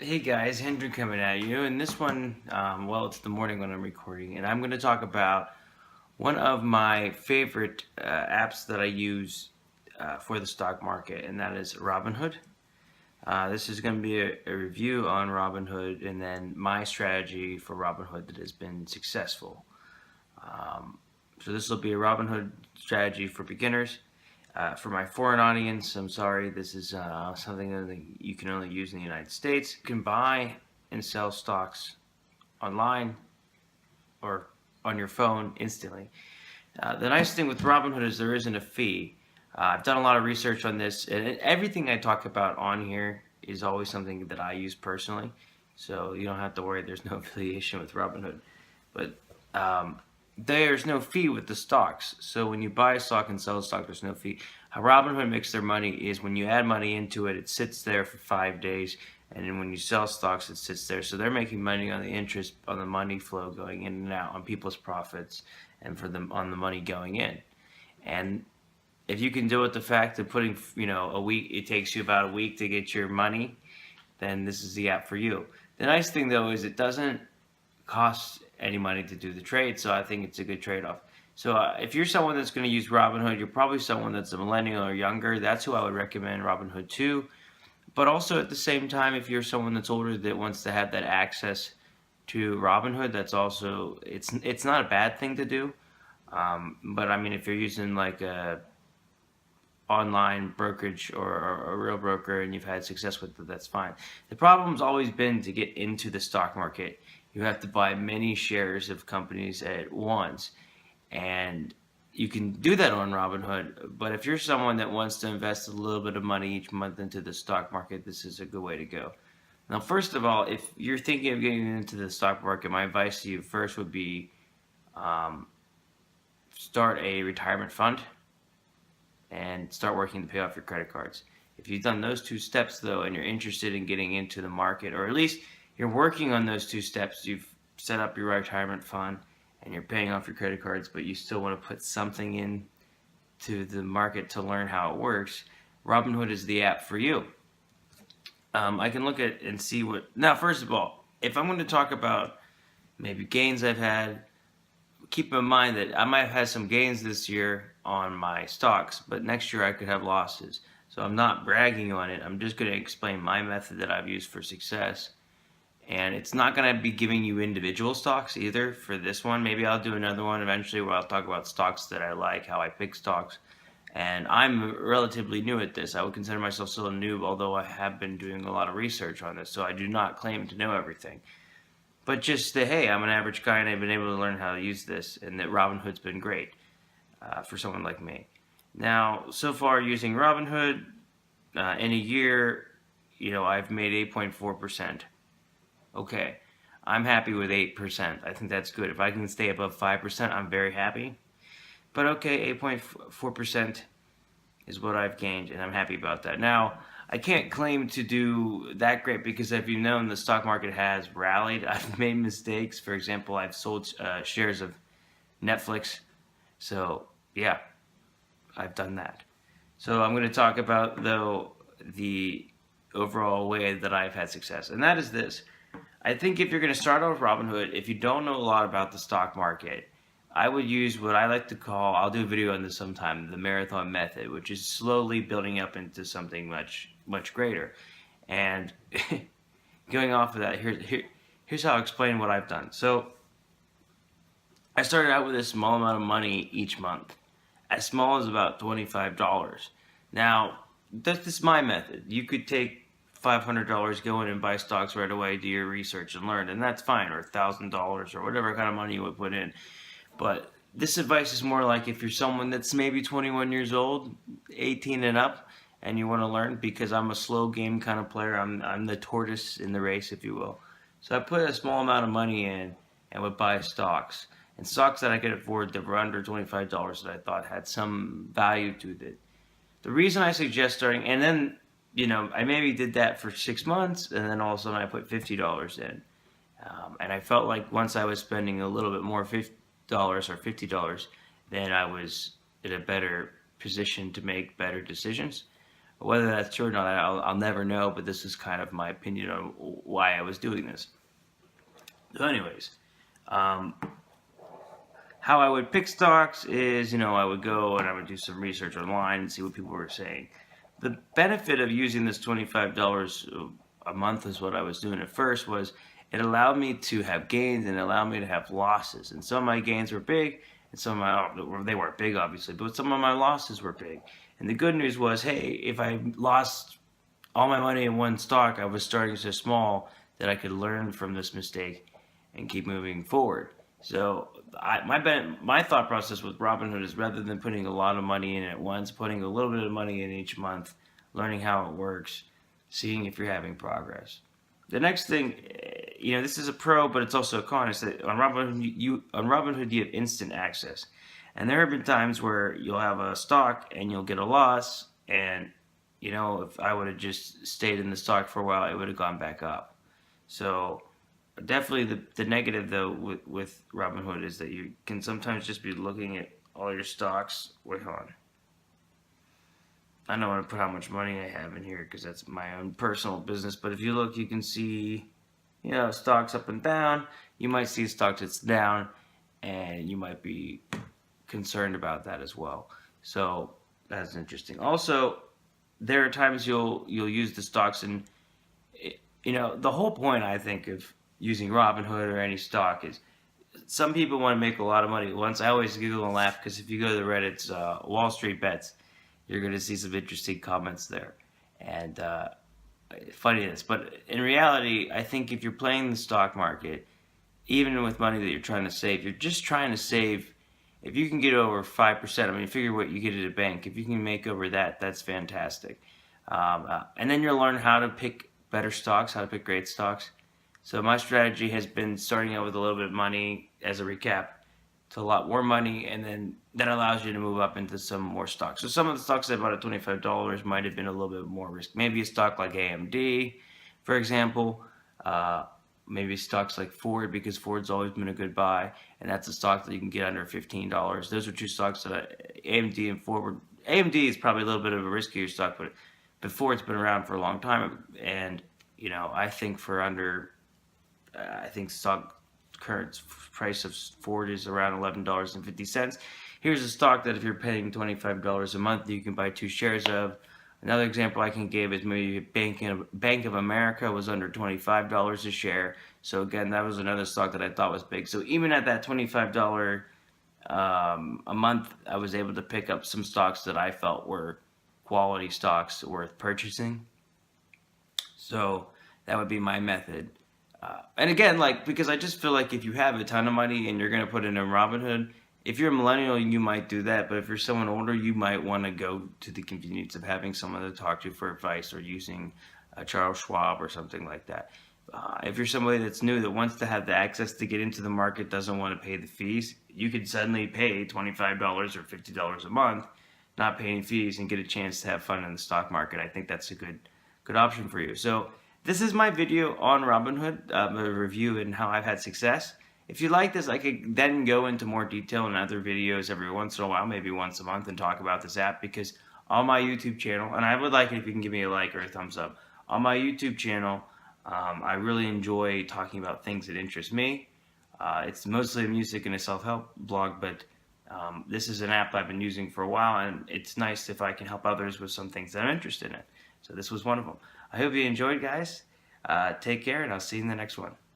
Hey guys, Hendry coming at you, and this one, well, it's the morning when I'm recording, and I'm going to talk about one of my favorite apps that I use for the stock market, and that is Robinhood. This is going to be a review on Robinhood, and then my strategy for Robinhood that has been successful. So this will be a Robinhood strategy for beginners. For my foreign audience, I'm sorry, this is something that you can only use in the United States. You can buy and sell stocks online or on your phone instantly. The nice thing with Robinhood is there isn't a fee. I've done a lot of research on this, and everything I talk about on here is always something that I use personally. So you don't have to worry, there's no affiliation with Robinhood. But there's no fee with the stocks. So when you buy a stock and sell a stock, there's no fee. How Robinhood makes their money is when you add money into it, it sits there for 5 days, and then when you sell stocks, it sits there. So they're making money on the interest, on the money flow going in and out, on people's profits, and for them on the money going in. And if you can do it, the fact of putting, a week, it takes you about a week to get your money, then this is the app for you. The nice thing though is it doesn't cost any money to do the trade, so I think it's a good trade-off. So if you're someone that's going to use Robinhood, you're probably someone that's a millennial or younger. That's who I would recommend Robinhood to. But also at the same time, if you're someone that's older that wants to have that access to Robinhood, that's also it's not a bad thing to do. But I mean, if you're using like a online brokerage or a real broker and you've had success with it, that's fine. The problem's always been to get into the stock market. You have to buy many shares of companies at once, and you can do that on Robinhood. But if you're someone that wants to invest a little bit of money each month into the stock market, this is a good way to go. Now, first of all, if you're thinking of getting into the stock market, my advice to you first would be start a retirement fund and start working to pay off your credit cards. If you've done those two steps though, and you're interested in getting into the market, or at least you're working on those two steps, you've set up your retirement fund and you're paying off your credit cards, but you still want to put something in to the market to learn how it works, Robinhood is the app for you. I can look at and see what, now first of all, if I'm going to talk about maybe gains I've had, keep in mind that I might have had some gains this year on my stocks, but next year I could have losses. So I'm not bragging on it. I'm just going to explain my method that I've used for success. And it's not going to be giving you individual stocks either for this one. Maybe I'll do another one eventually where I'll talk about stocks that I like, how I pick stocks. And I'm relatively new at this. I would consider myself still a noob, although I have been doing a lot of research on this. So I do not claim to know everything. But just that, hey, I'm an average guy and I've been able to learn how to use this, and that Robinhood's been great for someone like me. Now, so far using Robinhood, in a year, I've made 8.4%. Okay, I'm happy with 8%. I think that's good. If I can stay above 5%, I'm very happy. But okay, 8.4% is what I've gained, and I'm happy about that. Now, I can't claim to do that great because, as you know, the stock market has rallied. I've made mistakes. For example, I've sold shares of Netflix. So, yeah, I've done that. So I'm going to talk about, though, the overall way that I've had success. And that is this. I think if you're going to start out with Robinhood, if you don't know a lot about the stock market, I would use what I like to call, I'll do a video on this sometime, the marathon method, which is slowly building up into something much, much greater. And going off of that, here's how I'll explain what I've done. So I started out with a small amount of money each month, as small as about $25. Now, that's just my method. You could take $500, go in and buy stocks right away, do your research and learn, and that's fine, or $1,000 or whatever kind of money you would put in. But this advice is more like if you're someone that's maybe 21 years old, 18 and up, and you want to learn, because I'm a slow game kind of player. I'm the tortoise in the race, if you will. So I put a small amount of money in and would buy stocks. And stocks that I could afford that were under $25 that I thought had some value to it. The reason I suggest starting, and then, I maybe did that for 6 months, and then all of a sudden I put $50 in. And I felt like once I was spending a little bit more, or $50, then I was in a better position to make better decisions. Whether that's true or not, I'll never know, but this is kind of my opinion on why I was doing this. So anyways, um, how I would pick stocks is, I would go and I would do some research online and see what people were saying. The benefit of using this $25 a month is what I was doing at first was it allowed me to have gains and it allowed me to have losses. And some of my gains were big and some of my, they weren't big obviously, but some of my losses were big. And the good news was, hey, if I lost all my money in one stock, I was starting so small that I could learn from this mistake and keep moving forward. So my thought process with Robinhood is rather than putting a lot of money in at once, putting a little bit of money in each month, learning how it works, seeing if you're having progress. The next thing, this is a pro, but it's also a con. Is that on Robinhood you have instant access, and there have been times where you'll have a stock and you'll get a loss, and if I would have just stayed in the stock for a while, it would have gone back up. So definitely the negative though with Robinhood is that you can sometimes just be looking at all your stocks. Wait, hold on. I don't want to put how much money I have in here because that's my own personal business. But if you look, you can see, stocks up and down. You might see stocks that's down, and you might be concerned about that as well. So that's interesting. Also, there are times you'll use the stocks, and the whole point I think of using Robinhood or any stock is some people want to make a lot of money at once. I always giggle and laugh because if you go to the Reddit's Wall Street Bets, you're going to see some interesting comments there. And funniness. But in reality, I think if you're playing the stock market, even with money that you're trying to save, you're just trying to save. If you can get over 5%, I mean, figure what you get at a bank. If you can make over that, that's fantastic. And then you'll learn how to pick better stocks, how to pick great stocks. So my strategy has been starting out with a little bit of money as a recap to a lot more money, and then that allows you to move up into some more stocks. So some of the stocks I bought at $25 might have been a little bit more risk. Maybe a stock like AMD, for example. Maybe stocks like Ford, because Ford's always been a good buy, and that's a stock that you can get under $15. Those are two stocks that AMD and Ford. AMD is probably a little bit of a riskier stock, but Ford's been around for a long time, and I think for under, I think stock current price of Ford is around $11.50. Here's a stock that if you're paying $25 a month, you can buy 2 shares of. Another example I can give is maybe Bank of America was under $25 a share. So again, that was another stock that I thought was big. So even at that $25 a month, I was able to pick up some stocks that I felt were quality stocks worth purchasing. So that would be my method. And again, because I just feel like if you have a ton of money and you're going to put it in Robinhood, if you're a millennial, you might do that. But if you're someone older, you might want to go to the convenience of having someone to talk to for advice or using Charles Schwab or something like that. If you're somebody that's new that wants to have the access to get into the market, doesn't want to pay the fees, you could suddenly pay $25 or $50 a month, not paying fees, and get a chance to have fun in the stock market. I think that's a good option for you. So this is my video on Robinhood, a review and how I've had success. If you like this, I could then go into more detail in other videos every once in a while, maybe once a month, and talk about this app, because on my YouTube channel, and I would like it if you can give me a like or a thumbs up, on my YouTube channel, I really enjoy talking about things that interest me. It's mostly music and a self-help blog, but this is an app I've been using for a while, and it's nice if I can help others with some things that I'm interested in. So this was one of them. I hope you enjoyed, guys. Take care, and I'll see you in the next one.